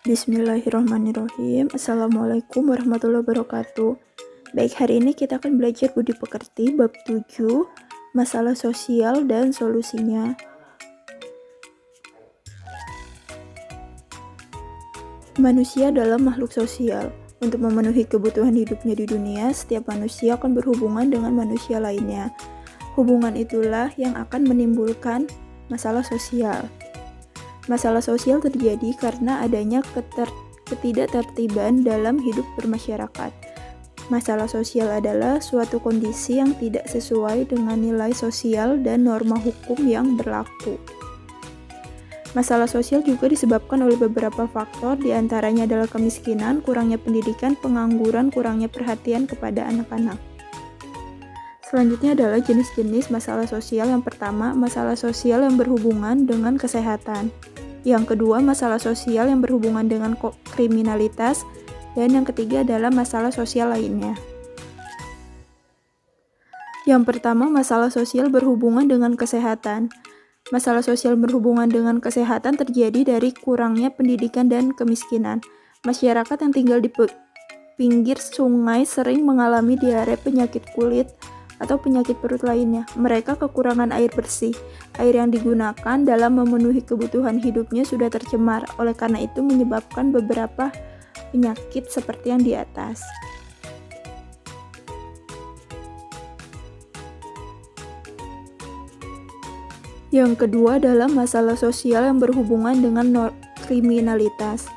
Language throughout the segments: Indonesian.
Bismillahirrahmanirrahim. Assalamualaikum warahmatullahi wabarakatuh. Baik, hari ini kita akan belajar budi pekerti bab 7, masalah sosial dan solusinya. Manusia adalah makhluk sosial. Untuk memenuhi kebutuhan hidupnya di dunia, setiap manusia akan berhubungan dengan manusia lainnya. Hubungan itulah yang akan menimbulkan masalah sosial. Masalah sosial terjadi karena adanya ketidaktertiban dalam hidup bermasyarakat. Masalah sosial adalah suatu kondisi yang tidak sesuai dengan nilai sosial dan norma hukum yang berlaku. Masalah sosial juga disebabkan oleh beberapa faktor, diantaranya adalah kemiskinan, kurangnya pendidikan, pengangguran, kurangnya perhatian kepada anak-anak. Selanjutnya adalah jenis-jenis masalah sosial. Yang pertama, masalah sosial yang berhubungan dengan kesehatan. Yang kedua, masalah sosial yang berhubungan dengan kriminalitas. Dan yang ketiga adalah masalah sosial lainnya. Yang pertama, masalah sosial berhubungan dengan kesehatan. Masalah sosial berhubungan dengan kesehatan terjadi dari kurangnya pendidikan dan kemiskinan. Masyarakat yang tinggal di pinggir sungai sering mengalami diare, penyakit kulit, atau penyakit perut lainnya. Mereka kekurangan air bersih. Air yang digunakan dalam memenuhi kebutuhan hidupnya sudah tercemar. Oleh karena itu menyebabkan beberapa penyakit seperti yang di atas. Yang kedua adalah masalah sosial yang berhubungan dengan kriminalitas.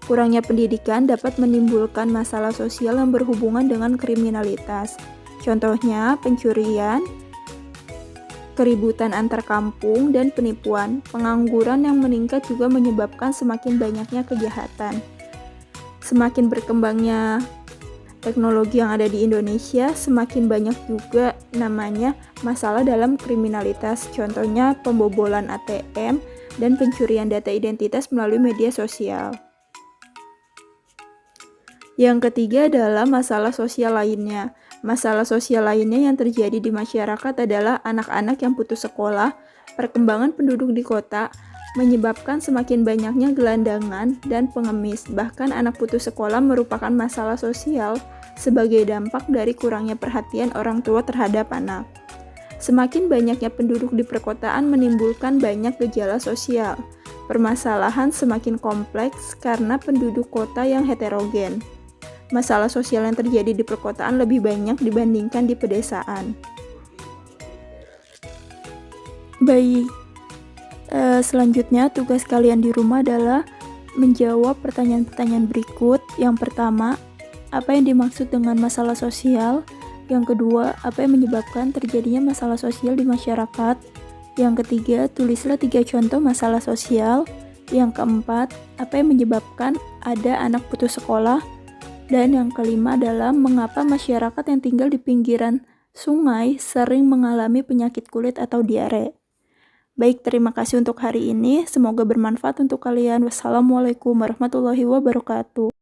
Kurangnya pendidikan dapat menimbulkan masalah sosial yang berhubungan dengan kriminalitas. Contohnya pencurian, keributan antar kampung, dan penipuan. Pengangguran yang meningkat juga menyebabkan semakin banyaknya kejahatan. Semakin berkembangnya teknologi yang ada di Indonesia, semakin banyak juga namanya masalah dalam kriminalitas. Contohnya pembobolan ATM dan pencurian data identitas melalui media sosial. Yang ketiga adalah masalah sosial lainnya. Masalah sosial lainnya yang terjadi di masyarakat adalah anak-anak yang putus sekolah, perkembangan penduduk di kota, menyebabkan semakin banyaknya gelandangan dan pengemis. Bahkan anak putus sekolah merupakan masalah sosial sebagai dampak dari kurangnya perhatian orang tua terhadap anak. Semakin banyaknya penduduk di perkotaan menimbulkan banyak gejala sosial. Permasalahan semakin kompleks karena penduduk kota yang heterogen. Masalah sosial yang terjadi di perkotaan lebih banyak dibandingkan di pedesaan. Baik, selanjutnya tugas kalian di rumah adalah menjawab pertanyaan-pertanyaan berikut. Yang pertama, apa yang dimaksud dengan masalah sosial? Yang kedua, apa yang menyebabkan terjadinya masalah sosial di masyarakat? Yang ketiga, tulislah 3 contoh masalah sosial. Yang keempat, apa yang menyebabkan ada anak putus sekolah? Dan yang kelima adalah mengapa masyarakat yang tinggal di pinggiran sungai sering mengalami penyakit kulit atau diare. Baik, terima kasih untuk hari ini. Semoga bermanfaat untuk kalian. Wassalamualaikum warahmatullahi wabarakatuh.